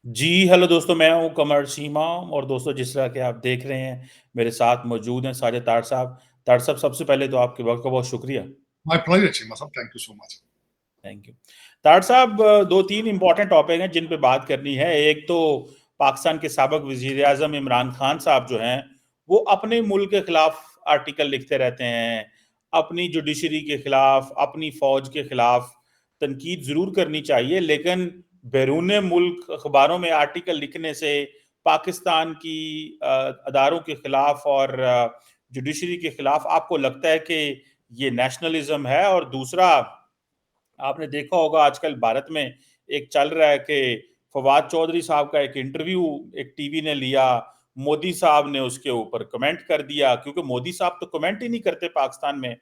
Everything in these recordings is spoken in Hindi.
जी, हेलो दोस्तों, मैं हूँ कमर सीमा और दोस्तों जिस तरह के आप देख रहे हैं, मेरे साथ मौजूद हैं साजिद तार साहब। तार साहब, सबसे पहले तो आपके वक़्त का बहुत शुक्रिया। My pleasure, Chima sahab. Thank you so much. Thank you. तार साहब, 2-3 इम्पोर्टेंट टॉपिक हैं जिन पे बात करनी है। एक तो पाकिस्तान के साबिक वज़ीर-ए-आज़म इमरान खान साहब जो हैं, वो अपने मुल्क के खिलाफ आर्टिकल लिखते रहते हैं, अपनी जुडिशरी के खिलाफ, अपनी फ़ौज के खिलाफ तनकीद ज़रूर करनी चाहिए, लेकिन बैरून मुल्क अखबारों में आर्टिकल लिखने से पाकिस्तान की अदारों के खिलाफ और जुडिशरी के खिलाफ आपको लगता है कि ये नेशनलिज्म है? और दूसरा, आपने देखा होगा आजकल भारत में एक चल रहा है कि फवाद चौधरी साहब का एक इंटरव्यू एक टीवी ने लिया, मोदी साहब ने उसके ऊपर कमेंट कर दिया, क्योंकि मोदी साहब तो कमेंट ही नहीं करते पाकिस्तान में।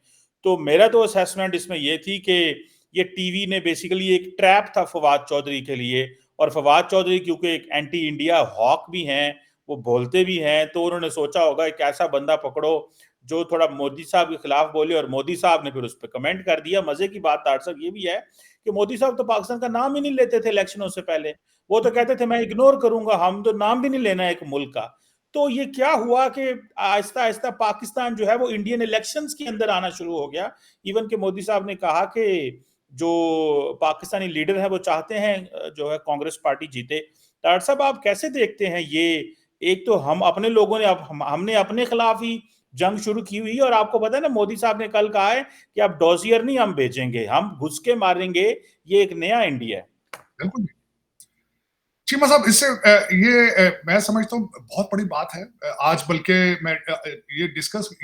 तो मेरा तो असेसमेंट इसमें ये थी कि ये टीवी ने बेसिकली एक ट्रैप था फवाद चौधरी के लिए। और फवाद चौधरी क्योंकि एक एंटी इंडिया हॉक भी हैं, वो बोलते भी हैं, तो उन्होंने सोचा होगा एक ऐसा बंदा पकड़ो जो थोड़ा मोदी साहब के खिलाफ बोले, और मोदी साहब ने फिर उस पर कमेंट कर दिया। मजे की बात तार साहब ये भी है कि मोदी साहब तो पाकिस्तान का नाम ही नहीं लेते थे इलेक्शनों से पहले। वो तो कहते थे मैं इग्नोर करूंगा, हम तो नाम भी नहीं लेना एक मुल्क का। तो ये क्या हुआ कि आहिस्ता आहिस्ता पाकिस्तान जो है वो इंडियन इलेक्शंस के अंदर आना शुरू हो गया। इवन के मोदी साहब ने कहा कि जो पाकिस्तानी लीडर है वो चाहते हैं जो है कांग्रेस पार्टी जीते। तार साहब, आप कैसे देखते हैं ये? एक तो हम अपने लोगों ने हमने अपने खिलाफ ही जंग शुरू की हुई है, और आपको पता है ना मोदी साहब ने कल कहा है कि अब डॉजियर नहीं हम भेजेंगे, हम घुस के मारेंगे, ये एक नया इंडिया है। बिल्कुल। चीमा साहब, इससे मैं समझता हूँ बहुत बड़ी बात है। आज बल्कि मैं ये डिस्कस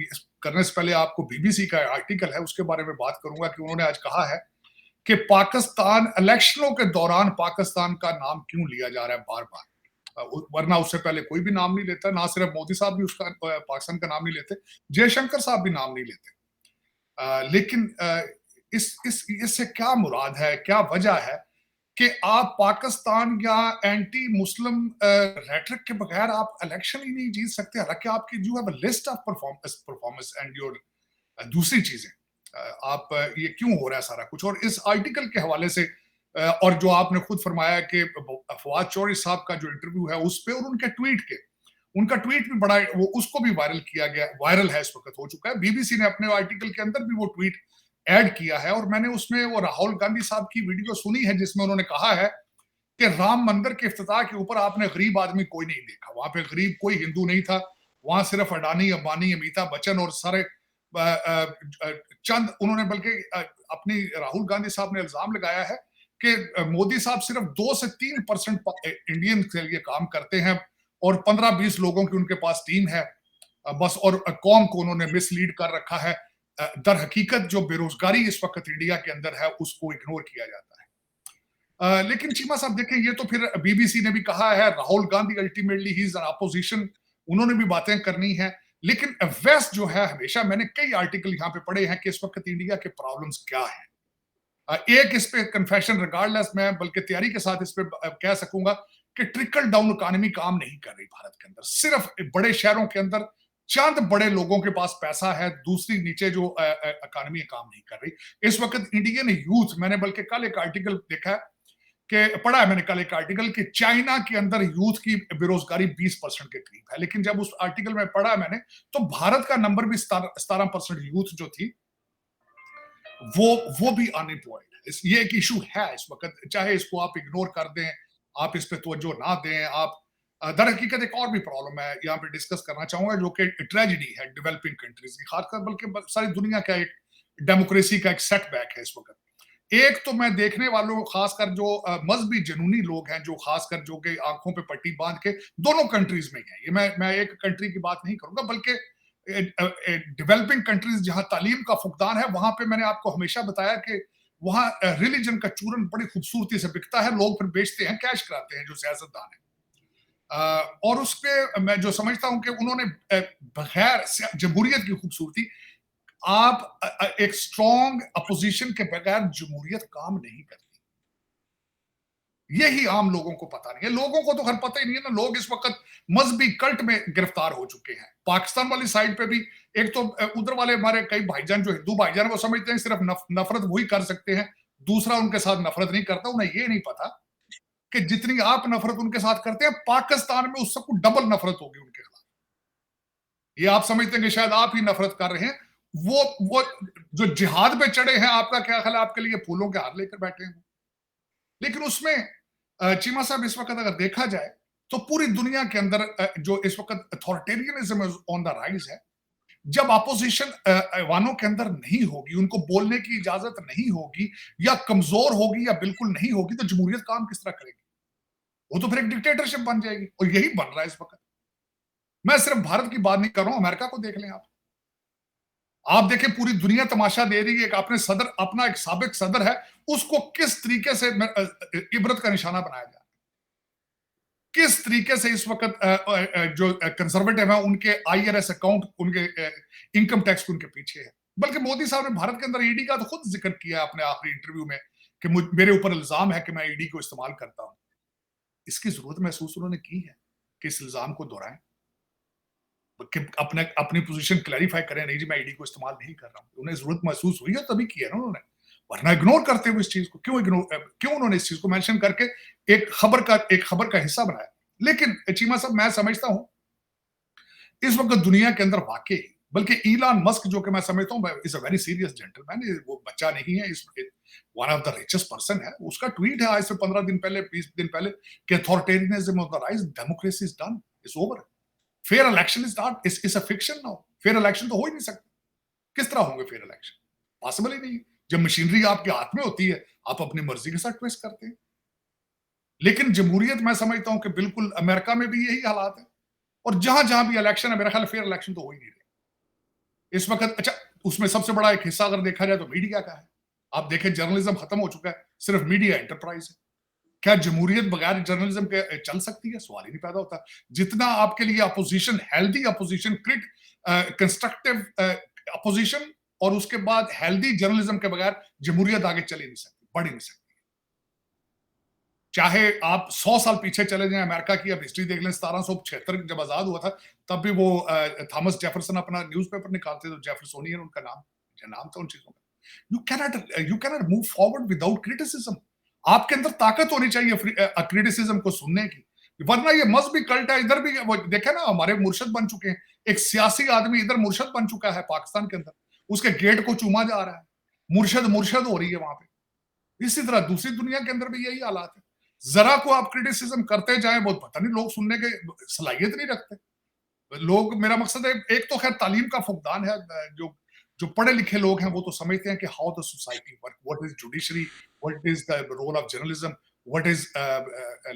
करने से पहले आपको बीबीसी का आर्टिकल है उसके बारे में बात करूंगा कि उन्होंने आज कहा है कि पाकिस्तान इलेक्शनों के दौरान पाकिस्तान का नाम क्यों लिया जा रहा है बार बार, वरना उससे पहले कोई भी नाम नहीं लेता। ना सिर्फ मोदी साहब भी उसका पाकिस्तान का नाम नहीं लेते, जयशंकर साहब भी नाम नहीं लेते। लेकिन इस इससे क्या मुराद है, क्या वजह है कि आप पाकिस्तान या एंटी मुस्लिम रेटरिक के बगैर आप इलेक्शन ही नहीं जीत सकते? हालांकि आपकी जो है list of performance and your दूसरी चीजें, आप ये क्यों हो रहा है सारा कुछ? और इस आर्टिकल के हवाले से और जो आपने खुद फरमाया कि फवाद चौधरी साहब का जो इंटरव्यू है उस पर और उनके ट्वीट के, उनका ट्वीट भी बड़ा वो उसको भी वायरल किया गया, वायरल है इस वक्त, हो चुका है। बीबीसी ने अपने आर्टिकल के अंदर भी वो ट्वीट ऐड किया है और मैंने उसमें वो राहुल गांधी साहब की वीडियो सुनी है जिसमें उन्होंने कहा है कि राम मंदिर के इफ्तिताह के ऊपर आपने गरीब आदमी कोई नहीं देखा, वहां पे गरीब कोई हिंदू नहीं था, वहां सिर्फ अडानी, अंबानी, अमिताभ बच्चन और सारे चंद, उन्होंने बल्कि अपनी राहुल गांधी साहब ने इल्जाम लगाया है कि मोदी साहब सिर्फ 2 से 3% इंडियन के लिए काम करते हैं और 15-20 लोगों की उनके पास टीम है बस, और कौम को उन्होंने मिसलीड कर रखा है। दर हकीकत जो बेरोजगारी इस वक्त इंडिया के अंदर है उसको इग्नोर किया जाता है। लेकिन चीमा साहब देखें, ये तो फिर बीबीसी ने भी कहा है, Rahul Gandhi ultimately he is an opposition, उन्होंने भी बातें करनी है। लेकिन वेस्ट जो है, हमेशा मैंने कई आर्टिकल यहाँ पे पढ़े हैं कि इस वक्त इंडिया के प्रॉब्लम्स क्या है। एक इस पे कन्फेशन, रिगार्डलेस मैं बल्कि तैयारी के साथ इस पे कह सकूंगा कि ट्रिकल डाउन इकोनॉमी काम नहीं कर रही भारत के अंदर। सिर्फ बड़े शहरों के अंदर चंद बड़े लोगों के पास पैसा है, दूसरी नीचे जो इकोनॉमी काम नहीं कर रही इस वक्त। इंडियन यूथ, मैंने बल्कि कल एक आर्टिकल देखा है कि पढ़ा है मैंने कल एक आर्टिकल कि चाइना के अंदर यूथ की बेरोजगारी 20% के करीब है, लेकिन जब उस आर्टिकल में पढ़ा मैंने तो भारत का नंबर भी 17% यूथ जो थी वो भी अनएम्प्लॉयड है। ये एक इशू है इस वक्त, चाहे इसको आप इग्नोर कर दें, आप इस पे तवज्जो ना दें, आप दर हकीकत एक और भी प्रॉब्लम है यहाँ पे डिस्कस करना चाहूंगा जो कि ट्रेजिडी है डेवलपिंग कंट्रीज की, खासकर बल्कि सारी दुनिया का एक डेमोक्रेसी का एक सेटबैक है इस वक्त। एक तो मैं देखने वालों, खासकर जो मजहबी जनूनी लोग हैं, जो खासकर जो कि आंखों पे पट्टी बांध के दोनों कंट्रीज में है, ये मैं एक कंट्री की बात नहीं करूंगा बल्कि डेवलपिंग कंट्रीज जहां तालीम का फुकदान है, वहां पे मैंने आपको हमेशा बताया कि वहां रिलीजन का चूरन बड़ी खूबसूरती से बिकता है, लोग फिर बेचते हैं, कैश कराते हैं जो सियासतदान है। और उस पे मैं जो समझता हूं कि उन्होंने बगैर जमहूरियत की खूबसूरती, आप एक स्ट्रॉन्ग अपोजिशन के बगैर जमहूरियत काम नहीं करती। यही आम लोगों को पता नहीं है, लोगों को तो खैर पता ही नहीं है ना। लोग इस वक्त मजहबी कल्ट में गिरफ्तार हो चुके हैं। पाकिस्तान वाली साइड पे भी एक तो उधर वाले हमारे कई भाईजान जो हिंदू भाईजान वो समझते हैं सिर्फ नफरत वही कर सकते हैं, दूसरा उनके साथ नफरत नहीं करता। उन्हें ये नहीं पता कि जितनी आप नफरत उनके साथ करते हैं, पाकिस्तान में उस सबको डबल नफरत होगी उनके खिलाफ। ये आप समझते हैं कि शायद आप ही नफरत कर रहे हैं, वो जो जिहाद पे चढ़े हैं, आपका क्या ख्याल है, आपके लिए फूलों के हार लेकर बैठे हैं। लेकिन उसमें चीमा साहब, इस वक्त अगर देखा जाए तो पूरी दुनिया के अंदर जो इस वक्त अथॉरिटेरियनिज्म ऑन द राइज है, जब अपोजिशन वालों के अंदर नहीं होगी, उनको बोलने की इजाजत नहीं होगी, या कमजोर होगी, या बिल्कुल नहीं होगी, तो जमहूरियत काम किस तरह करेगी? वो तो फिर एक डिक्टेटरशिप बन जाएगी, और यही बन रहा है इस वक्त। मैं सिर्फ भारत की बात नहीं कर रहा हूं, अमेरिका को देख लें आप देखें, पूरी दुनिया तमाशा दे रही है। एक अपने सदर, अपना एक साबिक सदर है, उसको किस तरीके से इबरत का निशाना बनाया जा रहा है। किस तरीके से इस वक्त जो कंजर्वेटिव है, उनके IRS अकाउंट, उनके इनकम टैक्स उनके पीछे है। बल्कि मोदी साहब ने भारत के अंदर ईडी का तो खुद जिक्र किया अपने आखिरी इंटरव्यू में कि मेरे ऊपर इल्जाम है कि मैं ईडी को इस्तेमाल करता हूं। इसकी जरूरत महसूस उन्होंने की है कि इस इल्जाम को दोहराएं, कि अपनी पोजीशन क्लैरिफाई करें, नहीं जी मैं ईडी को इस्तेमाल नहीं कर रहा हूं। उन्हें जरूरत महसूस हुई है तभी किया ना उन्होंने, वरना इग्नोर करते हुए इस चीज को क्यों उन्होंने इस चीज को मेंशन करके एक खबर का हिस्सा बनाया। लेकिन चीमा साहब, मैं समझता हूं इस वक्त दुनिया के अंदर वाकई, बल्कि इलान मस्क, जो कि मैं समझता हूं is a very serious gentleman, वो बच्चा नहीं है, इस one of the richest person है। उसका ट्वीट है आज से 15 दिन पहले, 20 दिन पहले, कि authoritarianism of the rise, democracy is done, it's over, fair election is not, it's a fiction now. Fair election तो हो ही नहीं सकते। किस तरह होंगे फेयर इलेक्शन? पॉसिबल ही नहीं। जब मशीनरी आपके हाथ में होती है, आप अपनी मर्जी के साथ ट्विस्ट करते हैं। लेकिन जमहूरियत, मैं समझता हूं कि बिल्कुल अमेरिका में भी यही हालात है, और जहां जहां भी इलेक्शन है, मेरा ख्याल फेयर इलेक्शन तो हो ही नहीं रहे इस वक्त। अच्छा, उसमें सबसे बड़ा एक हिस्सा अगर देखा जाए तो मीडिया का है। आप देखें, जर्नलिज्म खत्म हो चुका है, सिर्फ मीडिया एंटरप्राइज है। क्या जमहूरियत बगैर जर्नलिज्म के चल सकती है? सवाल ही नहीं पैदा होता। जितना आपके लिए opposition, healthy opposition, constructive opposition, और उसके बाद हेल्दी जर्नलिज्म के बगैर जमहूरियत आगे चल ही नहीं सकती, बढ़ ही नहीं सकती। चाहे आप 100 साल पीछे चले जाएं, अमेरिका की अब हिस्ट्री देख लें, 1776 जब आजाद हुआ था, तब भी वो थॉमस जेफरसन अपना न्यूज़पेपर निकालते थे, जेफरसोनियन उनका नाम था उन चीजों का। You cannot move forward without criticism. आपके अंदर ताकत होनी चाहिए क्रिटिसिज्म को सुनने की, वरना ये मस्त भी कल्ट है। इधर भी वो देखे ना, हमारे मुर्शद बन चुके हैं। एक सियासी आदमी इधर मुर्शद बन चुका है पाकिस्तान के अंदर, उसके गेट को चूमा जा रहा है, मुर्शद हो रही है वहां पे। इसी तरह दूसरी दुनिया के अंदर भी यही हालात है। जरा को आप क्रिटिसिज्म करते जाएं, बहुत पता नहीं, लोग सुनने के सलाहियत नहीं रखते लोग। मेरा मकसद है, एक तो खैर तालीम का फुकदान है। जो जो पढ़े लिखे लोग हैं वो तो समझते हैं कि how the society work, what is judiciary, what is the role of journalism, what is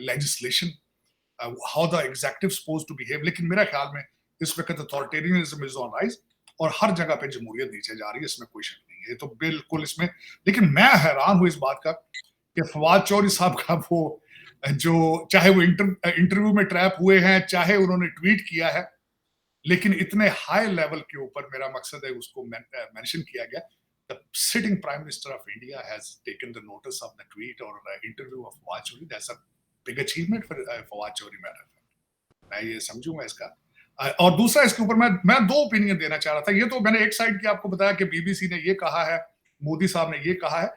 legislation, how the executive supposed to behave. लेकिन मेरा ख्याल में इस वक्त अथॉरिटेरियनिज्म इज ऑन राइज, और हर जगह पे जमहूरियत नीचे जा रही है, इसमें कोई शक नहीं है। ये तो बिल्कुल इसमें। लेकिन मैं हैरान हूं इस बात का कि फवाद चौधरी साहब का वो जो, चाहे वो इंटरव्यू में ट्रैप हुए हैं, चाहे उन्होंने ट्वीट किया है, लेकिन इतने हाई लेवल के ऊपर, मेरा मकसद है उसको मेंशन किया गया। The sitting prime minister of India has taken the notice of the tweet और interview of Fawad Chaudhry. That's a big achievement for Fawad Chaudhry. मैं ये समझूंगा इसका। और दूसरा, इसके ऊपर मैं दो ओपिनियन देना चाह रहा था। ये तो मैंने एक साइड की आपको बताया कि बीबीसी ने ये कहा है, मोदी साहब ने ये कहा है,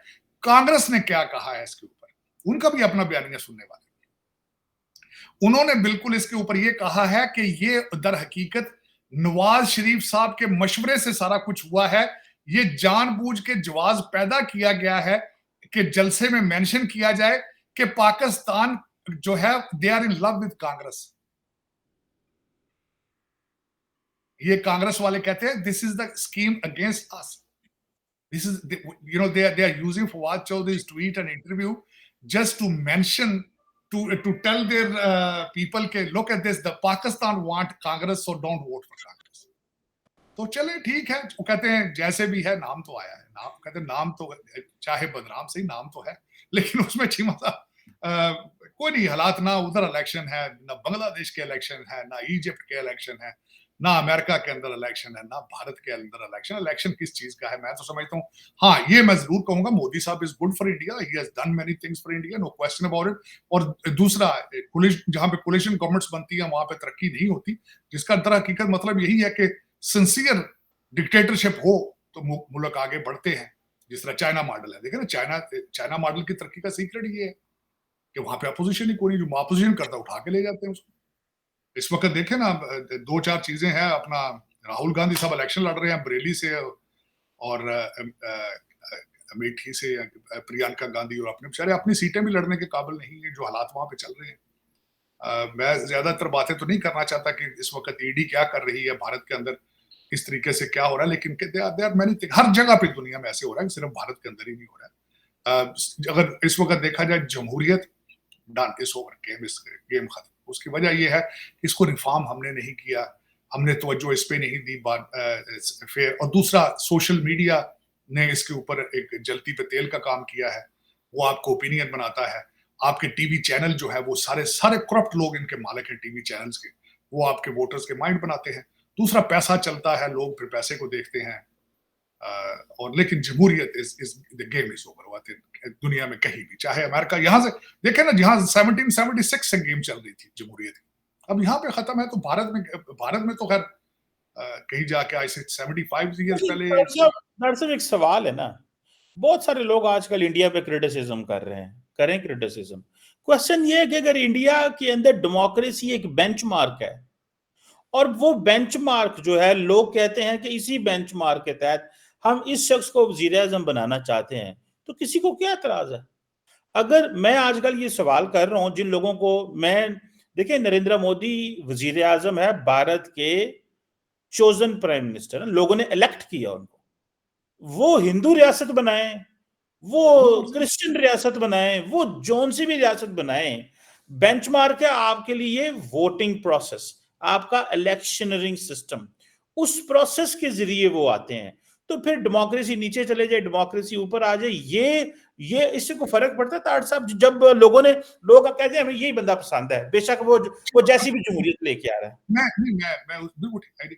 कांग्रेस ने क्या कहा है इसके ऊपर, उनका भी अपना बयानिया सुनने वाले। उन्होंने बिल्कुल इसके ऊपर ये कहा है कि ये दर हकीकत नवाज शरीफ साहब के मशवरे से सारा कुछ हुआ है। ये जानबूझ के जवाब पैदा किया गया है कि जलसे में मेंशन किया जाए कि पाकिस्तान जो है, they are in love with Congress. ये कांग्रेस वाले कहते हैं this is the scheme against us. This is, they are using Fawad Chaudhry's tweet and interview just to mention, to tell their people, के look at this, the Pakistan want Congress, so don't vote for Congress. तो चले ठीक है, वो कहते हैं जैसे भी है, नाम तो आया है, नाम कहते हैं, नाम तो चाहे बदनाम से ही नाम तो है, लेकिन उसमें चीमा साहब कोई नहीं, हालात ना उधर इलेक्शन है, ना बांग्लादेश के इलेक्शन है, ना इजिप्ट के इलेक्शन है, ना अमेरिका के अंदर इलेक्शन है, ना भारत के अंदर इलेक्शन। इलेक्शन किस चीज का है? मैं तो समझता हूँ, हाँ ये मैं जरूर कहूंगा, मोदी साहब is good for India, he has done many things for India, no question about it. और दूसरा, जहां पे कोलिशन गवर्नमेंट्स बनती है वहां पे तरक्की नहीं होती, जिसका दर हकीकत मतलब यही है कि सिंसियर डिक्टेटरशिप हो तो मुल्क आगे बढ़ते हैं। जिस तरह चाइना मॉडल है, देखे ना, चाइना मॉडल की तरक्की का सीक्रेट ये है। कि वहां पे अपोजिशन ही कोई नहीं, जो अपोजिशन करता उठा के ले जाते हैं उसको। इस वक्त देखें ना, 2-4 चीजें हैं अपना। राहुल गांधी साहब इलेक्शन लड़ रहे हैं बरेली से और अमेठी से, प्रियंका गांधी, और अपने बेचारे अपनी सीटें भी लड़ने के काबिल नहीं है, जो हालात वहां पे चल रहे हैं। मैं ज्यादातर बातें तो नहीं करना चाहता कि इस वक्त ईडी क्या कर रही है भारत के अंदर, इस तरीके से क्या हो रहा है, लेकिन दे आर मैनी थिंग, हर जगह पे दुनिया में ऐसे हो रहा है, सिर्फ भारत के अंदर ही नहीं हो रहा है। अगर इस वक्त देखा जाए, जमहूरियत डन, इस ओवर, गेम खत्म। उसकी वजह यह है कि इसको रिफॉर्म हमने नहीं किया, हमने तवज्जो इस पे नहीं दी फिर, और दूसरा सोशल मीडिया ने इसके ऊपर एक जलती पे तेल का काम किया है। वो आपको ओपिनियन बनाता है, आपके टीवी चैनल जो है वो सारे करप्ट लोग इनके मालिक हैं टीवी चैनल्स के, वो आपके वोटर्स के माइंड बनाते हैं। दूसरा पैसा चलता है, लोग फिर पैसे को देखते हैं। और लेकिन जमहूरियत is the game is over दुनिया में कहीं भी, चाहे अमेरिका, यहां से देखे ना, जहां 1776 से गेम चल रही थी जमहूरियत की, अब यहाँ पे खत्म है। तो भारत में तो खैर कहीं जाके आई से 75 ईयर्स पहले। दरअसल एक सवाल है ना, बहुत सारे लोग आजकल इंडिया पे क्रिटिसिज्म कर रहे हैं, करें क्रिटिसिज्म। क्वेश्चन ये है कि अगर इंडिया के अंदर डेमोक्रेसी एक बेंचमार्क है, और वो बेंचमार्क जो है, लोग कहते हैं कि इसी बेंचमार्क के तहत हम इस शख्स को वजीर आजम बनाना चाहते हैं, तो किसी को क्या एतराज है? अगर मैं आजकल ये सवाल कर रहा हूं जिन लोगों को, मैं देखिए, नरेंद्र मोदी वजीर आजम है, भारत के चोजन प्राइम मिनिस्टर, लोगों ने इलेक्ट किया उनको। वो हिंदू रियासत बनाए, वो क्रिश्चियन रियासत बनाए, वो जोन सी भी रियासत बनाए, बेंचमार्क है आपके लिए वोटिंग प्रोसेस, आपका इलेक्शनरिंग सिस्टम, उस प्रोसेस के जरिए वो आते हैं। तो फिर डेमोक्रेसी नीचे चले जाए, डेमोक्रेसी ऊपर आ जाए, ये इससे को फर्क पड़ता है ताड़ साहब? जब लोग कहते हैं हमें यही बंदा पसंद है, बेशक वो जैसी भी जमहूरियत लेके आ रहा है। मैं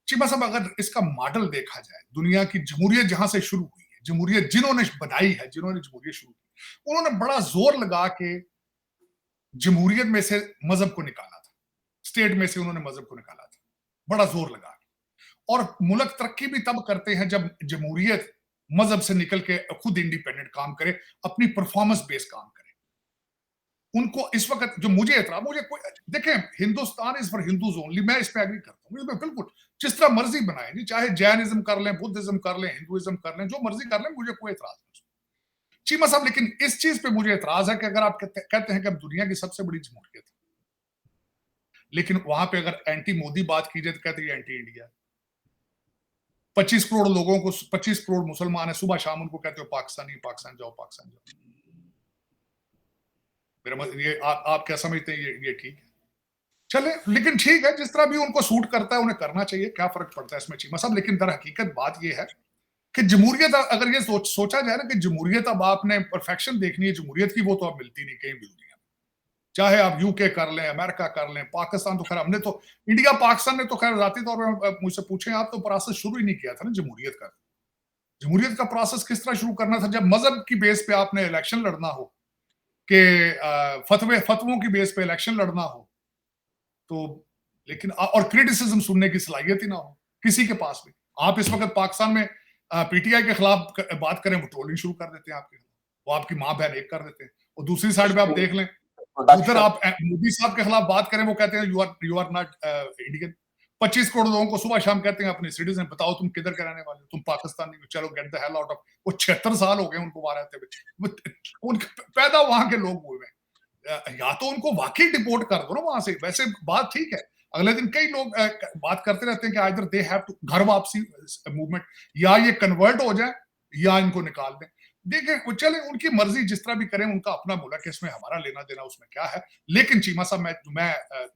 चीमा साहब, अगर इसका मॉडल देखा जाए, दुनिया की जमहूरियत जहां से शुरू हुई है, जमहूरियत जिन्होंने बनाई है, जिन्होंने जमहूरियत शुरू की, उन्होंने बड़ा जोर लगा के जमहूरियत में से मजहब को निकाला था, स्टेट में से उन्होंने मजहब को निकाला था, बड़ा जोर लगा के। और मुल्क तरक्की भी तब करते हैं जब जमहूरियत मजहब से निकल के खुद इंडिपेंडेंट काम करे, अपनी परफॉर्मेंस बेस्ड काम करे। उनको इस वक्त जो मुझे कोई देखें, Hindustan is for Hindus only, मैं इस पे एग्री करता हूँ, बिल्कुल जिस तरह मर्जी बनाए, नहीं चाहे जैनिज्म कर लें, बुद्धिज्म कर लें, हिंदुइज्म कर लें, जो मर्जी कर लें, मुझे कोई एतराज नहीं। चीमा साहब, लेकिन इस चीज पे मुझे एतराज है कि अगर आप कहते हैं कि अब दुनिया की सबसे बड़ी जमहूरियत, लेकिन वहां पे अगर एंटी मोदी बात की जाए तो कहते हैं एंटी इंडिया। 25 करोड़ लोगों को, 25 करोड़ मुसलमान है, सुबह शाम उनको कहते हो पाकिस्तानी, पाकिस्तान जाओ, पाकिस्तान जाओ। मेरा मतलब ये आप क्या समझते हैं, ये ठीक है? चले, लेकिन ठीक है, जिस तरह भी उनको सूट करता है उन्हें करना चाहिए, क्या फर्क पड़ता है इसमें चीमा साहब। लेकिन दर हकीकत बात यह है कि जमहूरियत, अगर ये सोचा जाए ना कि जमहूरियत अब आपने परफेक्शन देखनी है जमहूरियत की, वो तो अब मिलती नहीं कहीं भी दुनिया में। चाहे आप यूके कर लें, अमेरिका कर लें, पाकिस्तान, तो खैर हमने तो, इंडिया पाकिस्तान ने तो खैर जाती तौर पर मुझसे पूछें आप, तो प्रोसेस शुरू ही नहीं किया था ना जमहूरियत का। जमहूरियत का प्रोसेस किस तरह शुरू करना था? जब मजहब की बेस पे आपने इलेक्शन लड़ना हो, कि फतवों की बेस पे इलेक्शन लड़ना हो, तो लेकिन और क्रिटिसिज्म सुनने की सलाहियत ही ना हो किसी के पास भी। आप इस वक्त पाकिस्तान में पीटीआई के खिलाफ बात करें, वो ट्रोलिंग शुरू कर देते हैं आपके, वो आपकी माँ बहन एक कर देते हैं। और दूसरी साइड पे आप देख लें, उधर आप मोदी साहब के खिलाफ बात करें, वो कहते हैं you are not Indian. 25 crore लोगों को सुबह शाम कहते हैं अपने सिटीजन, बताओ तुम किधर के रहने वाले हो, तुम पाकिस्तानी हो, चलो get the hell out of. वो 76 साल हो गए उनको वहां रहते हुए, उनके पैदा वहां के लोग हुए हैं। या तो उनको वाकई डिपोर्ट कर दो ना वहां से, वैसे बात ठीक है। अगले दिन कई लोग बात करते रहते हैं कि आइदर दे हैव टू, घर वापसी मूवमेंट, या ये कन्वर्ट हो जाए या इनको निकाल दें। देखिए चले, उनकी मर्जी, जिस तरह भी करें, उनका अपना मुल्क है, इसमें हमारा लेना देना उसमें क्या है। लेकिन चीमा साहब, मैं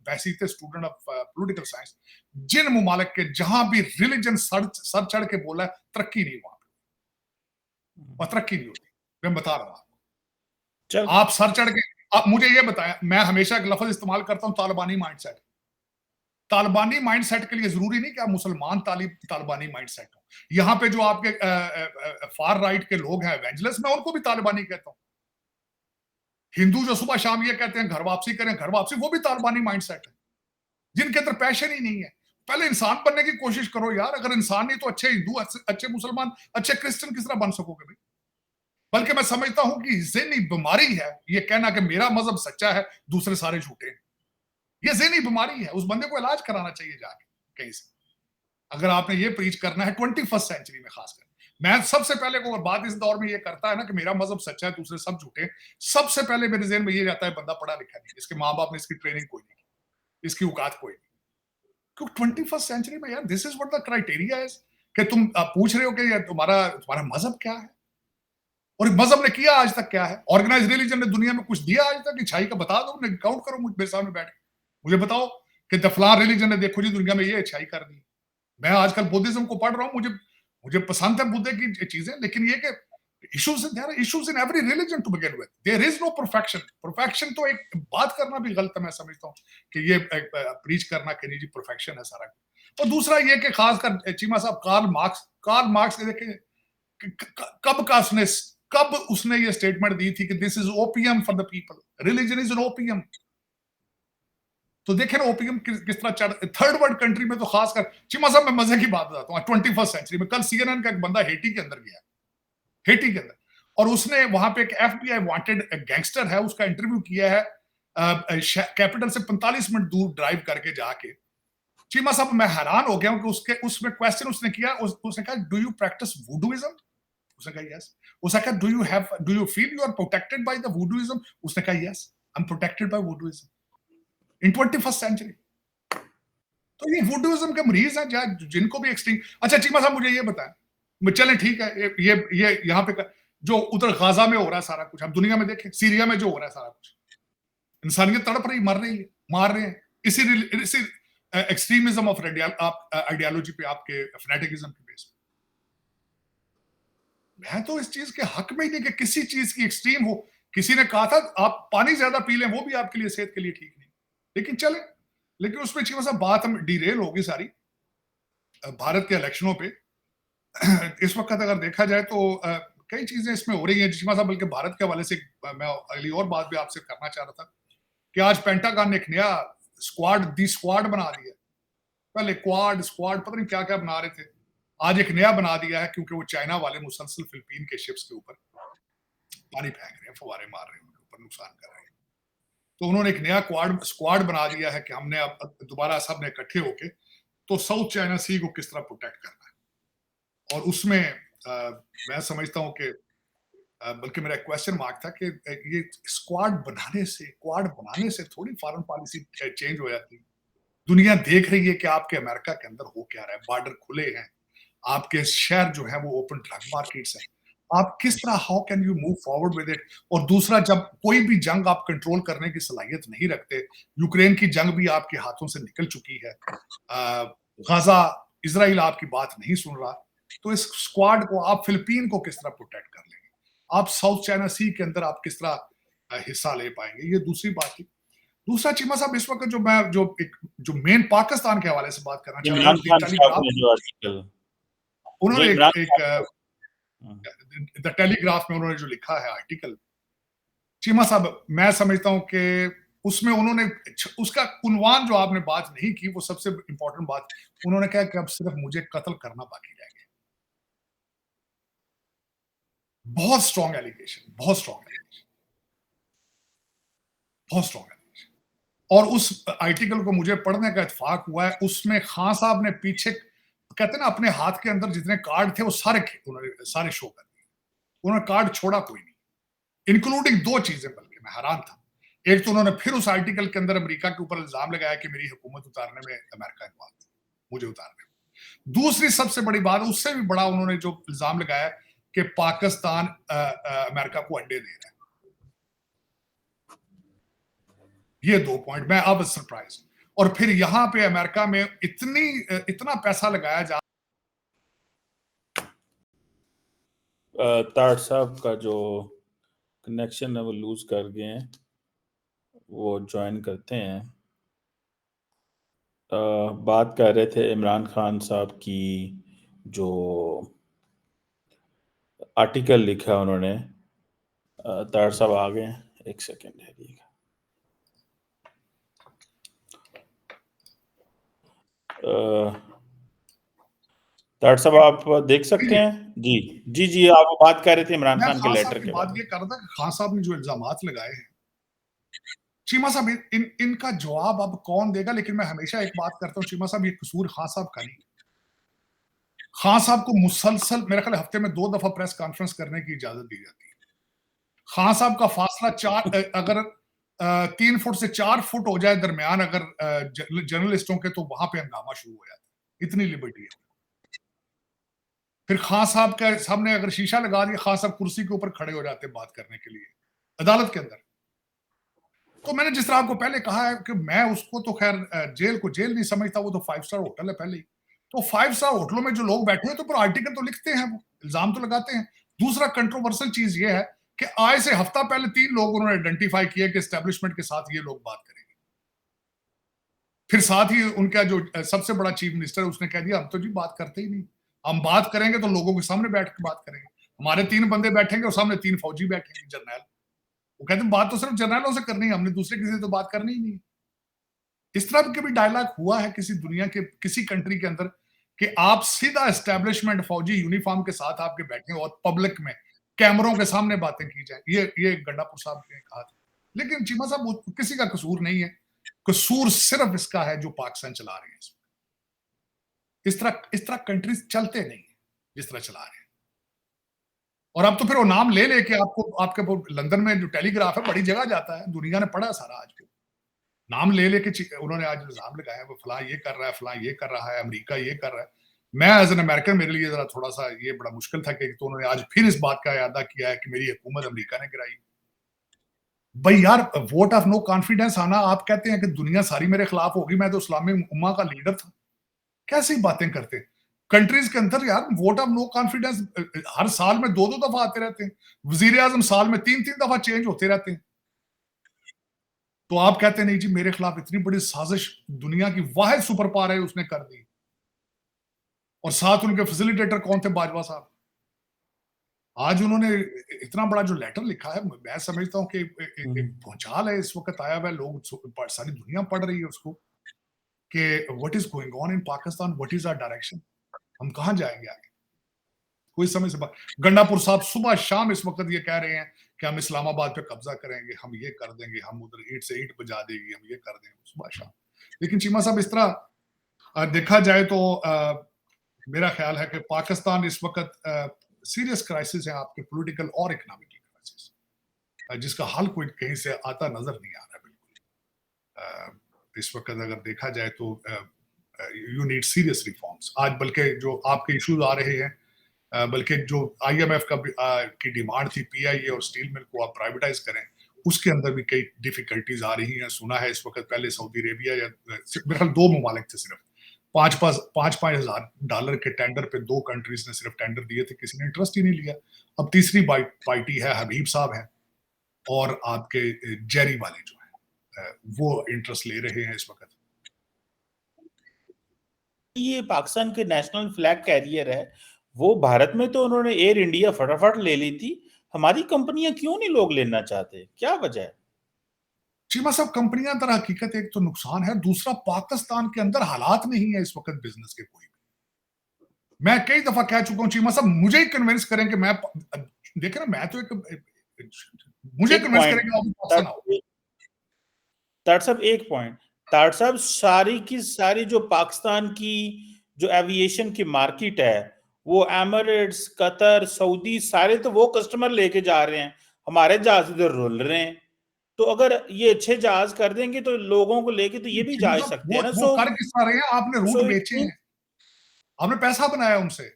वैसे स्टूडेंट ऑफ पॉलिटिकल साइंस, जिन मुमालिक के जहां भी रिलीजन सर चढ़ के बोला है, तरक्की नहीं वहां पे, और तरक्की नहीं होती। मैं बता रहा हूं, आप सर चढ़ के, आप मुझे ये बताया, मैं हमेशा एक लफ्ज इस्तेमाल करता हूं, तालिबानी माइंडसेट। तालिबानी माइंडसेट के लिए जरूरी नहीं कि आप मुसलमान तालिबानी माइंडसेट हो। यहां पे जो आपके फार राइट के लोग हैं, एवेंजलिस्ट, मैं उनको भी तालिबानी कहता हूं। हिंदू जो सुबह शाम ये कहते हैं घर वापसी करें, घर वापसी, वो भी तालिबानी माइंडसेट है, जिनके अंदर पैशन ही नहीं है। पहले इंसान बनने की कोशिश करो यार, अगर इंसान नहीं तो अच्छे हिंदू, अच्छे मुसलमान, अच्छे क्रिश्चियन किस तरह बन सकोगे भाई? बल्कि मैं समझता हूं कि ज़हनी बीमारी है ये कहना कि मेरा मजहब सच्चा है, दूसरे सारे झूठे हैं। ये ज़हनी बीमारी है, उस बंदे को इलाज कराना चाहिए जाके कहीं से। अगर आपने ये प्रीच करना है 21st सेंचुरी में खासकर। मैं सबसे पहले को बात इस दौर में ये करता है ना कि मेरा मजहब सच्चा है, दूसरे सब झूठे हैं, सबसे पहले मेरे ज़हन में ये जाता है बंदा पढ़ा लिखा नहीं, इसके माँ-बाप ने इसकी ट्रेनिंग कोई नहीं की, इसकी औकात कोई नहीं। क्यों 21st सेंचुरी में यार this is what the criteria is कि तुम पूछ रहे हो कि ये तुम्हारा मजहब क्या है और मजहब ने किया आज तक क्या है? ऑर्गेनाइज रिलीजन ने दुनिया में कुछ दिया आज तक? इच्छाई का बता दो, काउंट करो मुझे मेरे सामने बैठ के, मुझे बताओ कि द फलां रिलीजन ने देखो जी दुनिया में ये अच्छाई कर दी। मैं आजकल बुद्धिज्म को पढ़ रहा हूँ, मुझे मुझे पसंद है बुद्ध की चीजें, लेकिन ये कि issues there are issues in every religion to begin with, there is no perfection. Perfection तो एक बात करना भी गलत है, मैं समझता हूँ कि ये प्रीच करना कि नहीं जी परफेक्शन है सारा। और दूसरा ये कि खासकर चीमा साहब कार्ल मार्क्स देखें कब का उसने कब उसने ये स्टेटमेंट दी थी कि this is opium for the people, religion is an opium. तो देखें ना ओपीएम किस तरह चढ़, थर्ड वर्ल्ड कंट्री में तो खासकर चिमा साहब मैं मजे की बात बताता हूँ 21st सेंचुरी में कल सीएनएन का एक बंदा हेटी के अंदर गया, हेटी के अंदर, और उसने वहां पे एक एफबीआई वांटेड गैंगस्टर है उसका इंटरव्यू किया है कैपिटल से 45 मिनट दूर ड्राइव करके जाके। चीमा साहब मैं हैरान हो गया हूं कि उसके उसमें क्वेश्चन उसने किया, उसने कहा डू यू प्रैक्टिस वुडुइज्म? उसने कहा यस। उसने कहा do you feel you are protected by the voodooism? उसने कहा yes, I am protected by voodooism in 21st century. तो ये वुडुइज्म के मरीज हैं जिनको भी एक्सट्रीम। अच्छा चीमा साहब मुझे ये बताएं, चलें ठीक है, ये यहाँ पे जो उधर गाजा में हो रहा है सारा कुछ, हम दुनिया में देखें सीरिया में जो हो रहा है सारा कुछ, इंसानियत तड़प रही, मर रही है, मार रहे हैं इसी एक्सट्रीमिज्म ऑफ आइडियोलॉजी पे, आपके फैनेटिकिज्म के बेस पे। मैं तो इस चीज के हक में ही नहीं कि किसी चीज की एक्सट्रीम हो। किसी ने कहा था आप पानी ज्यादा पी लें, वो भी आपके लिए सेहत के लिए ठीक नहीं, लेकिन चले, लेकिन उसमें चीमा साहब बात हम डिरेल होगी सारी भारत के इलेक्शनों पे। इस वक्त अगर देखा जाए तो कई चीजें इसमें हो रही हैं जिसमें साहब, बल्कि भारत के हवाले से मैं अगली और बात भी आपसे करना चाह रहा था कि आज पेंटागन ने एक नया स्क्वाड बना दिया। पहले क्वाड स्क्वाड पता नहीं क्या क्या बना रहे थे, आज एक नया बना दिया है क्योंकि वो चाइना वाले मुसलसल फिलीपीन के शिप्स के ऊपर पानी फेंक रहे हैं, फवारे मार रहे हैं, उनके ऊपर नुकसान कर रहे हैं। तो उन्होंने एक नया स्क्वाड बना दिया है कि हमने अब दोबारा सब ने इकट्ठे होके तो साउथ चाइना सी को किस तरह प्रोटेक्ट करना है। और उसमें मैं समझता हूं कि बल्कि मेरा क्वेश्चन मार्क था कि ये क्वाड बनाने से थोड़ी फॉरेन पॉलिसी चेंज हो जाती। दुनिया देख रही है कि आपके अमेरिका के अंदर हो क्या रहा है, बॉर्डर खुले हैं, आपके शहर जो है वो ओपन ड्रग मार्केट्स हैं, आप किस तरह how can you move forward with it. और दूसरा, जब कोई भी जंग आप कंट्रोल करने की सलाहियत नहीं रखते, यूक्रेन की जंग भी आपके हाथों से निकल चुकी है, गाजा इसराइल आपकी बात नहीं सुन रहा, तो इस स्क्वाड को आप फिलीपीन को किस तरह प्रोटेक्ट कर लेंगे, आप साउथ चाइना सी के अंदर आप किस तरह हिस्सा ले पाएंगे, ये दूसरी बात थी। दूसरा चीमा साहब इस वक्त जो मैं जो मेन पाकिस्तान के हवाले से बात करना चाह रहा इमरान हूँ, खान साहब ने जो आर्टिकल, जो उन्होंने इमरान एक खान द टेलीग्राफ में उन्होंने जो लिखा है आर्टिकल, चीमा साहब मैं समझता हूं कि उसमें उन्होंने उसका उन्वान जो आपने बात नहीं की वो सबसे इंपॉर्टेंट बात, उन्होंने कहा कि अब सिर्फ मुझे कत्ल करना बाकी रह गया। बहुत स्ट्रॉन्ग एलिगेशन, बहुत स्ट्रॉन्ग एलिगेशन, बहुत स्ट्रॉन्ग एलिगेशन। और उस आर्टिकल को मुझे पढ़ने का इत्तेफाक हुआ है, उसमें खान साहब ने पीछे कहते हैं ना अपने हाथ के अंदर जितने कार्ड थे वो उन्होंने सारे शो कर दिए, उन्होंने कार्ड छोड़ा कोई नहीं, इंक्लूडिंग दो चीजें, बल्कि मैं हैरान था। एक तो उन्होंने फिर उस आर्टिकल के अंदर अमेरिका के ऊपर इल्जाम लगाया कि मेरी हुकूमत उतारने में अमेरिका इन्वॉल्व है, मुझे उतारने में। दूसरी सबसे बड़ी बात, उससे भी बड़ा उन्होंने जो इल्जाम लगाया कि पाकिस्तान अमेरिका को अंडे दे रहा है। ये दो पॉइंट मैं अब सरप्राइज। और फिर यहां पे अमेरिका में इतना पैसा लगाया जा, तार साहब का जो कनेक्शन है वो लूज कर गए हैं, वो ज्वाइन करते हैं। बात कर रहे थे इमरान खान साहब की, जो आर्टिकल लिखा उन्होंने। तार साहब आ गए हैं, एक सेकेंड है। डॉक्टर साहब आप देख सकते जी, हैं जी जी आप बात कर रहे थे इमरान मैं खान के खान साहब लेटर की के बात बारे ये में। कर रहा था कि खान साहब ने जो इल्जामात लगाए हैं, चीमा साहब इनका जवाब अब कौन देगा? लेकिन मैं हमेशा एक बात करता हूँ चीमा साहब, ये कसूर खान साहब का नहीं। खान साहब को मुसलसल मेरे ख्याल हफ्ते में 2 दफा प्रेस कॉन्फ्रेंस करने की इजाजत दी जाती है। खान साहब का फासला अगर 3 फुट से 4 फुट हो जाए दरमियान, अगर जर्नलिस्टों के, तो वहां पे हंगामा शुरू हो जाता है। इतनी लिबर्टी है। फिर खान साहब के सामने अगर शीशा लगा दिया, खान साहब कुर्सी के ऊपर खड़े हो जाते हैं बात करने के लिए अदालत के अंदर। तो मैंने जिस तरह आपको पहले कहा है कि मैं उसको तो खैर जेल को जेल नहीं समझता, वो तो 5 स्टार होटल है पहले ही। तो 5 स्टार होटलों में जो लोग बैठे हैं तो फिर आर्टिकल तो लिखते हैं, वो इल्जाम तो लगाते हैं। दूसरा कंट्रोवर्शियल चीज ये है कि आज से हफ्ता पहले 3 लोग उन्होंने आइडेंटिफाई किया कि एस्टेब्लिशमेंट के साथ ये लोग बात करेंगे। फिर साथ ही उनका जो सबसे बड़ा चीफ मिनिस्टर है, उसने कह दिया हम तो जी बात करते ही नहीं, हम बात करेंगे तो लोगों के सामने बैठ के बात करेंगे। हमारे 3 बंदे बैठेंगे और सामने 3 फौजी बैठेंगे, जर्नैल। वो कहते हैं बात तो सिर्फ जर्नैलों से करनी है, हमने दूसरे किसी से तो बात करनी ही नहीं। इस तरह के भी डायलॉग हुआ है किसी दुनिया के किसी कंट्री के अंदर कि आप सीधा एस्टेब्लिशमेंट फौजी यूनिफॉर्म के साथ आपके बैठे और पब्लिक में कैमरों के सामने बातें की जाए? ये गंडापुर साहब ने कहा था। लेकिन चीमा साहब किसी का कसूर नहीं है, कसूर सिर्फ इसका है जो पाकिस्तान चला रहे हैं। इस तरह कंट्रीज चलते नहीं है जिस तरह चला रहे हैं। और अब तो फिर वो नाम ले लेके आपको आपके लंदन में जो टेलीग्राफ है बड़ी जगह जाता है, दुनिया ने पढ़ा सारा। आज नाम ले लेके उन्होंने आज इल्जाम लगाया, वो फलां ये कर रहा है, फलां ये कर रहा है, अमेरिका ये कर रहा है। मैं एज एन अमेरिकन, मेरे लिए जरा थोड़ा सा ये बड़ा मुश्किल था कि तो उन्होंने आज फिर इस बात का इरादा किया है कि मेरी हुकूमत अमेरिका ने गिराई। भाई यार, वोट ऑफ नो कॉन्फिडेंस आना, आप कहते हैं कि दुनिया सारी मेरे खिलाफ होगी, मैं तो इस्लामी उम्मा का लीडर था। कैसी बातें करते हैं? कंट्रीज के अंदर यार वोट ऑफ नो कॉन्फिडेंस हर साल में 2-2 दफा आते रहते हैं। वजीर आजम साल में 3-3 दफा चेंज होते रहते हैं। तो आप कहते नहीं जी मेरे खिलाफ इतनी बड़ी साजिश दुनिया की वाहिद सुपर पावर है उसने कर दी। और साथ उनके फैसिलिटेटर कौन थे? बाजवा साहब। आज उन्होंने इतना बड़ा जो लेटर लिखा है, मैं समझता हूं कि एक भूचाल है इस वक्त आया हुआ है। लोग सारी दुनिया पढ़ रही है उसको कि what is going on in Pakistan, what is our direction, हम कहां जाएंगे आगे। कोई समझ से बात। गंडापुर साहब सुबह शाम इस वक्त ये कह रहे हैं कि हम इस्लामाबाद पे कब्जा करेंगे, हम ये कर देंगे, हम उधर ईंट से ईंट बजा देगी, हम ये कर देंगे, सुबह शाम। लेकिन चीमा साहब इस तरह देखा जाए तो मेरा ख्याल है कि पाकिस्तान इस वक्त सीरियस क्राइसिस है, आपके पॉलिटिकल और इकोनॉमिकल क्राइसिस, जिसका हल कोई कहीं से आता नजर नहीं आ रहा। बिल्कुल इस वक्त अगर देखा जाए तो यू नीड सीरियस रिफॉर्म्स आज, बल्कि जो आपके इश्यूज आ रहे हैं, बल्कि जो आईएमएफ की डिमांड थी पीआईए और स्टील मिल को आप प्राइवेटाइज करें, उसके अंदर भी कई डिफिकल्टीज आ रही हैं। सुना है इस वक्त पहले सऊदी अरेबिया या मेरे ख्याल 2 ममालिक थे सिर्फ, पाँच हजार डॉलर के टेंडर पे 2 कंट्रीज ने सिर्फ टेंडर दिए थे, किसी ने इंटरेस्ट ही नहीं लिया। अब तीसरी पार्टी है, हबीब साहब है, और आपके जेरी वाले जो है वो इंटरेस्ट ले रहे हैं इस वक्त। ये पाकिस्तान के नेशनल फ्लैग कैरियर है, वो भारत में तो उन्होंने एयर इंडिया फटाफट ले ली थी। हमारी कंपनियां क्यों नहीं लोग लेना चाहते, क्या वजह है? चीमा साहब, कंपनियां दर हकीकत एक तो नुकसान है, दूसरा पाकिस्तान के अंदर हालात नहीं है इस वक्त बिजनेस के कोई। मैं कई दफा कह चुका हूं चीमा साहब, मुझे ही कन्विंस करें कि मैं देखे ना, मैं तो मुझे एक कन्विंस पॉइंट करें कि आप पाकिस्तान आओ। तार साहब, एक पॉइंट। तार साहब, सारी की सारी जो पाकिस्तान की जो एविएशन की मार्केट है, वो एमिरेट्स, कतर, सऊदी, सारे तो वो कस्टमर लेके जा रहे हैं, हमारे जहाज इधर रुल रहे हैं। तो अगर ये अच्छे जहाज कर देंगे तो लोगों को लेके तो ये भी चीमा जा साहब, सकते हैं ना। वो कर किस रहे हैं? आपने रूट सो इट बेचे हैं, आपने पैसा बनाया उनसे।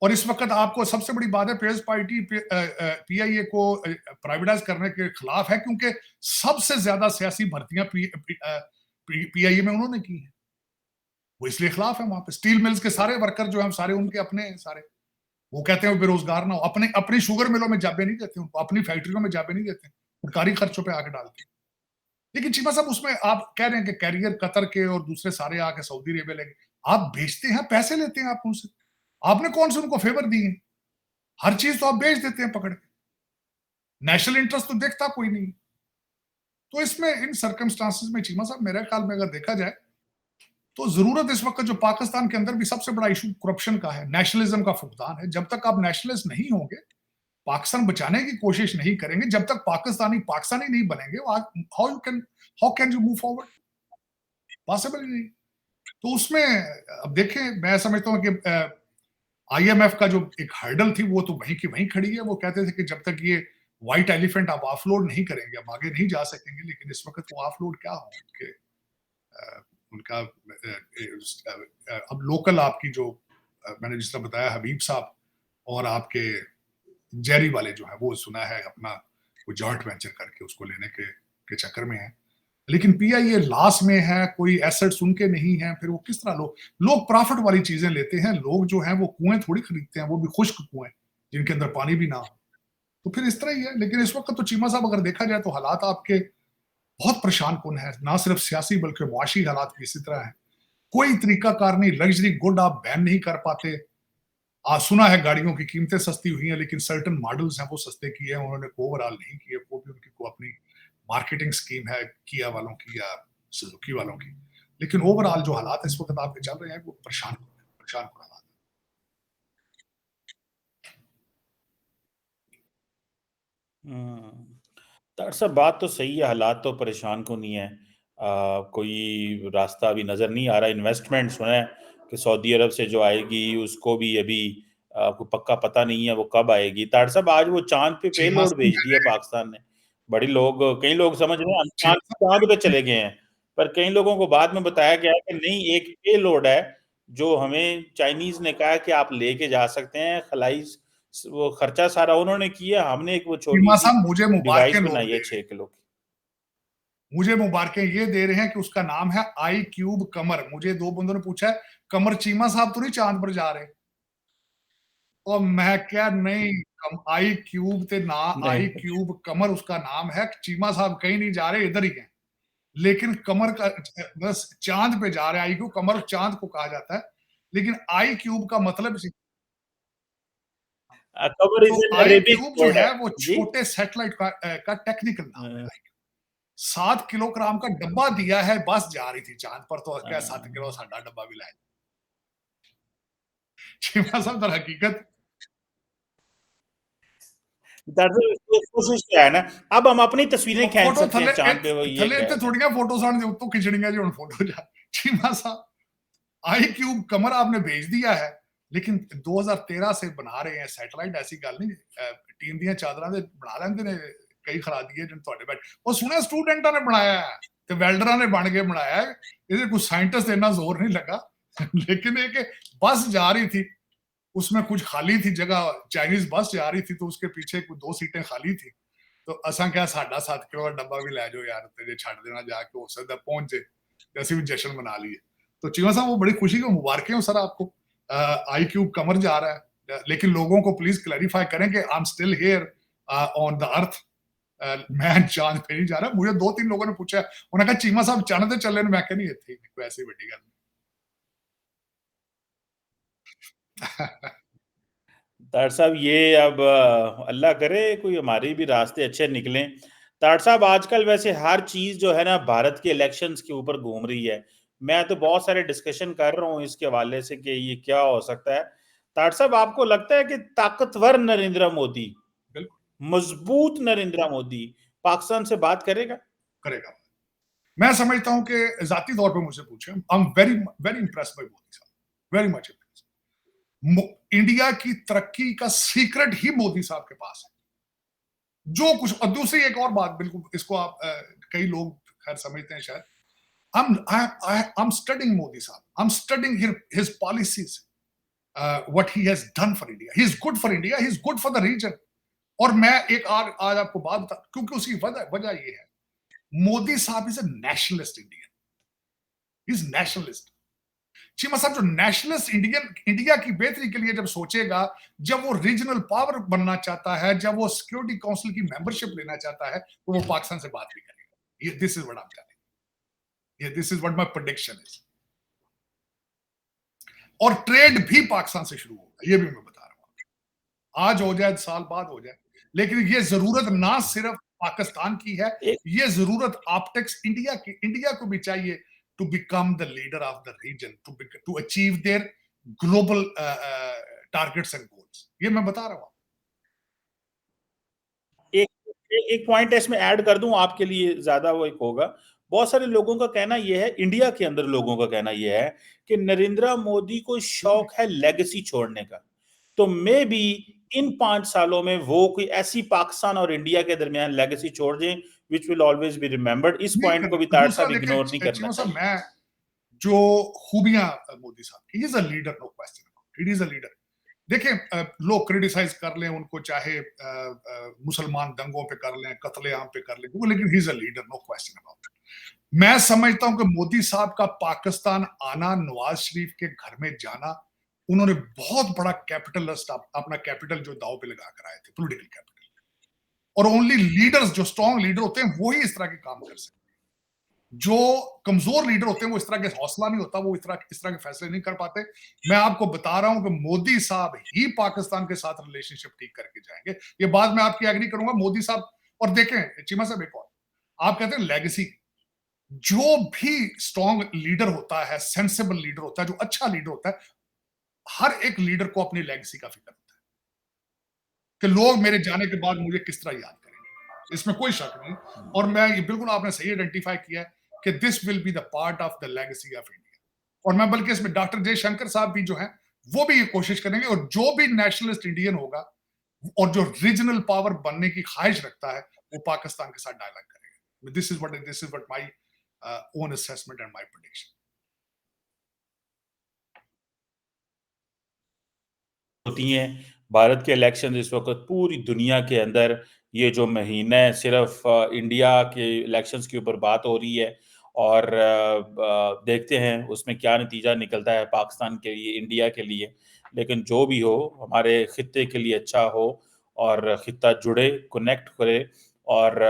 और इस वक्त आपको सबसे बड़ी बात है, पीएस पार्टी पीआईए को प्राइवेटाइज करने के खिलाफ है, क्योंकि सबसे ज्यादा सियासी भर्तियां पीआईए में उन्होंने की है। वो इसलिए खिलाफ है। वहां पे स्टील मिल्स के सारे वर्कर जो हैं सारे उनके अपने हैं सारे। वो कहते हैं बेरोजगार ना हो, अपने अपनी शुगर मिलों में जाबे नहीं देते उनको, अपनी फैक्ट्रियों में जाबे नहीं देते, सरकारी खर्चों पे आके डालते हैं। लेकिन चीमा साहब, उसमें आप कह रहे हैं कि कैरियर कतर के और दूसरे सारे आके सऊदी अरेबिया लेके आप बेचते हैं, पैसे लेते हैं आप उनसे। आपने कौन से उनको फेवर दिए? हर चीज तो आप बेच देते हैं पकड़ के। नेशनल इंटरेस्ट तो देखता कोई नहीं। तो इसमें इन सर्कमस्टांसेस में चीमा साहब, मेरे ख्याल में अगर देखा जाए तो जरूरत इस वक्त जो पाकिस्तान के अंदर भी सबसे बड़ा इशू करप्शन का है, नेशनलिज्म का फुकदान है। जब तक आप नेशनलिस्ट नहीं होंगे, पाकिस्तान बचाने की कोशिश नहीं करेंगे, जब तक पाकिस्तानी पाकिस्तानी नहीं बनेंगे, how can you move forward? Possible ही नहीं। तो उसमें अब देखें, मैं समझता हूं कि आईएमएफ का जो एक हर्डल थी वो तो वहीं की वहीं खड़ी है। वो कहते थे कि जब तक ये व्हाइट एलिफेंट आप ऑफलोड नहीं करेंगे, हम आगे नहीं जा सकेंगे। लेकिन इस वक्त वो ऑफलोड क्या हो उनके, उनका अब लोकल आपकी जो मैंने जिस तरह बताया हबीब साहब और आपके जेरी वाले जो है, वो सुना है अपना वो जॉइंट वेंचर करके उसको लेने के चक्कर में है। लेकिन पीआईए लॉस में है, कोई एसेट्स उनके नहीं है, फिर वो किस तरह लोग प्रॉफिट वाली चीजें लेते हैं। लोग जो हैं वो कुएं थोड़ी खरीदते हैं, वो भी खुश्क कुएं जिनके अंदर पानी भी ना हो। तो फिर इस तरह ही है। लेकिन इस वक्त तो चीमा साहब अगर देखा जाए तो हालात आपके बहुत परेशान कुन है, ना सिर्फ सियासी बल्कि मुआशी हालात भी इसी तरह है। कोई तरीकाकार नहीं, लग्जरी गुड आप बैन नहीं कर पाते। सुना है गाड़ियों की कीमतें सस्ती हुई हैं, लेकिन सर्टन मॉडल्स हैं वो सस्ते किए हैं उन्होंने, ओवरऑल नहीं किए। वो भी उनकी को अपनी मार्केटिंग स्कीम है किया वालों की या सुजुकी वालों की। लेकिन ओवरऑल जो हालात इस वक्त आपके चल रहे हैं वो परेशान हालात। डॉक्टर साहब बात तो सही है, हालात तो परेशान को नहीं है। कोई रास्ता अभी नजर नहीं आ रहा। इन्वेस्टमेंट सुना है कि सऊदी अरब से जो आएगी उसको भी अभी कोई पक्का पता नहीं है वो कब आएगी। डॉक्टर साहब आज वो चांद पे चीमा पेलोड भेज दिया पाकिस्तान ने। कई लोग समझ रहे हैं चांद पे चले गए हैं, पर कई लोगों को बाद में बताया गया कि नहीं, एक पेलोड है जो हमें चाइनीज ने कहा कि आप लेके जा सकते हैं। खलाई वो खर्चा सारा उन्होंने किया, हमने एक वो छोटी चीमा सी साहब मुझे डिवाइस मुबारकें लोग बनाई दे है रहे 6 किलो की। मुझे मुबारकें ये दे रहे हैं कि उसका नाम है आई क्यूब कमर। मुझे 2 बंदों ने पूछा है कमर चीमा साहब तो नहीं चांद पर जा रहे? और मैं क्या नहीं, आई क्यूब ते ना, आई नहीं, क्यूब कमर उसका नाम है। चीमा साहब कहीं नहीं जा रहे, इधर ही हैं। लेकिन कमर का बस चांद पे जा रहे हैं। आई क्यूब कमर चांद को कहा जाता है, लेकिन आई क्यूब का मतलब कवर तो is an I Arabic cube जो वर्ड है है वो जी। छोटे सैटेलाइट का टेक्निकल नाम अ, है। 7 किलोग्राम का डब्बा दिया है, बस जा रही थी चांद पर। तो क्या 7 अ, किलो साडा डब्बा भी लाए? चीमा साहब दर हकीकत दरअसल कोशिश क्या है ना, अब हम अपनी तस्वीरें खींच फोटो सकते हैं चांद पे, वो ये थले क्या इतने है। थोड़ियां फोटो सान दे उत्तों खिंचड़ियां जी हुन फोटो जा। चीमा साहब आई क्यूब कमर आपने भेज दिया है, लेकिन 2013 से बना रहे हैं सैटेलाइट। ऐसी गल नहीं, टीम ਦੀਆਂ ਚਾਦਰਾਂ ਦੇ ਬਣਾ ਲੈਂਦੇ ਨੇ ਕਈ ਖਰਾ ਦੀਏ ਜਿਨ ਤੁਹਾਡੇ ਬੈਠ। ਉਹ ਸੁਣਿਆ ਸਟੂਡੈਂਟਾਂ ਨੇ ਬਣਾਇਆ ਹੈ ਤੇ ਵੈਲਡਰਾਂ ਨੇ ਬਣ ਕੇ ਬਣਾਇਆ ਹੈ। ਇਹਦੇ ਕੋਈ साइंटिस्ट इतना जोर नहीं लगा। लेकिन एक बस जा रही थी, उसमें कुछ खाली थी जगह, चाइनीज बस जा रही थी तो उसके पीछे कुछ 2 सीटें खाली थी। तो असा क्या साडा 7 किलो का डब्बा भी लै जाओ यार, ते छड़ देना जाके, हो सकता पहुंच जाए, असं भी जश्न मना लिए। तो चीमा साहब वो बड़ी खुशी की मुबारकें हो सर आपको। आई क्यूब कमर जा रहा है, लेकिन लोगों को प्लीज क्लैरिफाई करें कि I am still here on the earth. मैं चांद पे नहीं जा रहा। मुझे 2-3 लोगों ने पूछा, उन्होंने कहा चीमा साहब चंद ते चले, मैं कहा नहीं इत्थे कोई ऐसी बड़ी गल नहीं। तार साहब ये अब अल्लाह करे कोई हमारे भी रास्ते अच्छे निकलें। तार साहब आजकल वैसे हर चीज जो है ना भारत के इलेक्शंस के ऊपर घूम रही है। मैं तो बहुत सारे डिस्कशन कर रहा हूँ इसके हवाले से कि ये क्या हो सकता है। तार साहब आपको लगता है कि ताकतवर नरेंद्र मोदी, मजबूत नरेंद्र मोदी पाकिस्तान से बात करेगा? करेगा। मैं समझता हूं कि जाती तौर पे मुझसे पूछे, I am very very impressed by Modi साहब, वेरी मच इंप्रेस्ड। इंडिया की तरक्की का सीक्रेट ही मोदी साहब के पास है। जो कुछ, और दूसरी एक और बात, बिल्कुल इसको आप कई लोग खैर समझते हैं शायद। I'm studying Modi साहब, I'm studying his policies, what he has done for India. He is good for India, he is good for the region. और मैं एक आज आपको बात बता, क्योंकि उसकी वजह ये है, मोदी साहब is a nationalist Indian, is nationalist. Cheema साहब जो नेशनलिस्ट इंडिया की बेहतरी के लिए जब सोचेगा, जब वो रीजनल पावर बनना चाहता है, जब वो सिक्योरिटी काउंसिल की मेंबरशिप लेना चाहता है, तो वो पाकिस्तान से बात भी करेगा। ये this is what I am telling, ये this is what my prediction is. और ट्रेड भी पाकिस्तान से शुरू होगा, ये भी मैं बता रहा हूं। आज हो जाए, साल बाद हो जाए, लेकिन ये जरूरत ना सिर्फ पाकिस्तान की है, एक ये जरूरत ऑप्टिक्स इंडिया की, इंडिया को भी चाहिए to become the leader of the region, to achieve their global targets and goals. ये मैं बता रहा हूँ। एक पॉइंट इसमें ऐड कर दूं आपके लिए, ज्यादा वो एक होगा। बहुत सारे लोगों का कहना यह है, इंडिया के अंदर लोगों का कहना यह है कि नरेंद्र मोदी को शौक है लेगेसी छोड़ने का। तो मे बी इन 5 सालों में वो कोई ऐसी पाकिस्तान और इंडिया के दरमियान लेगेसी छोड़ दें which will always be remembered. इस पॉइंट को भी तार दूसरा साहब इग्नोर नहीं करना चाहिए। मैं जो खूबियां मोदी साहब की, he is a leader, no question about it, is a leader. देखिए, लोग क्रिटिसाइज कर लें उनको, चाहे मुसलमान दंगों पे कर लें, कत्लेआम पे कर लें, लेकिन he is a leader, no question about it. मैं समझता हूं कि मोदी साहब का पाकिस्तान आना, नवाज शरीफ के घर में जाना, उन्होंने बहुत बड़ा कैपिटलिस्ट अपना कैपिटल जो दाव पे लगा कर आए थे, पॉलिटिकल कैपिटल। और ओनली लीडर्स, जो स्ट्रॉन्ग लीडर होते हैं, वो ही इस तरह के काम कर सकते हैं। जो कमजोर लीडर होते हैं वो इस तरह के हौसला नहीं होता, वो इस तरह के फैसले नहीं कर पाते। मैं आपको बता रहा हूं कि मोदी साहब ही पाकिस्तान के साथ रिलेशनशिप ठीक करके जाएंगे। ये बात मैं आपकी एग्री करूंगा, मोदी साहब। और देखें चीमा साहब, एक और आप कहते हैं लेगेसी, जो भी स्ट्रॉन्ग लीडर होता है, सेंसिबल लीडर होता है, जो अच्छा लीडर होता है, हर एक लीडर को अपनी लेगेसी का फिक्र होता है कि लोग मेरे जाने के बाद मुझे किस तरह याद करेंगे, इसमें कोई शक नहीं। और मैं ये बिल्कुल, आपने सही आइडेंटिफाई किया है कि this will be the part of the legacy of India. और मैं बल्कि इसमें डॉक्टर जयशंकर साहब भी जो हैं, वो भी ये कोशिश करेंगे, और जो भी नेशनलिस्ट इंडियन होगा और जो रीजनल पावर बनने की ख्वाहिश रखता है, वो पाकिस्तान के साथ डायलॉग करेगा। This is what my own assessment and my prediction होती हैं। भारत के इलेक्शन इस वक्त पूरी दुनिया के अंदर, ये जो महीना है सिर्फ इंडिया के इलेक्शंस के ऊपर बात हो रही है। और देखते हैं उसमें क्या नतीजा निकलता है पाकिस्तान के लिए, इंडिया के लिए। लेकिन जो भी हो, हमारे खित्ते के लिए अच्छा हो और खित्ता जुड़े, कनेक्ट करे। और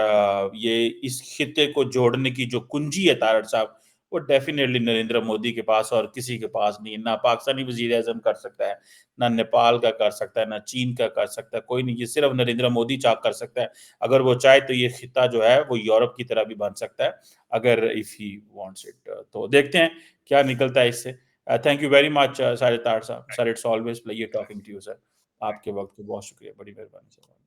ये इस खित्ते को जोड़ने की जो कुंजी है तारड़ साहब, वो डेफिनेटली नरेंद्र मोदी के पास और किसी के पास नहीं। ना पाकिस्तानी वजीर आजम कर सकता है, ना नेपाल का कर सकता है, ना चीन का कर सकता है, कोई नहीं। ये सिर्फ नरेंद्र मोदी चाह कर सकता है। अगर वो चाहे तो ये खिता जो है वो यूरोप की तरह भी बन सकता है, अगर इफ ही वांट्स इट। तो देखते हैं क्या निकलता है इससे। Thank you very much Sajid Tarar साहब। Sir, it's always pleasure talking to you sir. आपके वक्त को बहुत शुक्रिया, बड़ी मेहरबानी सर।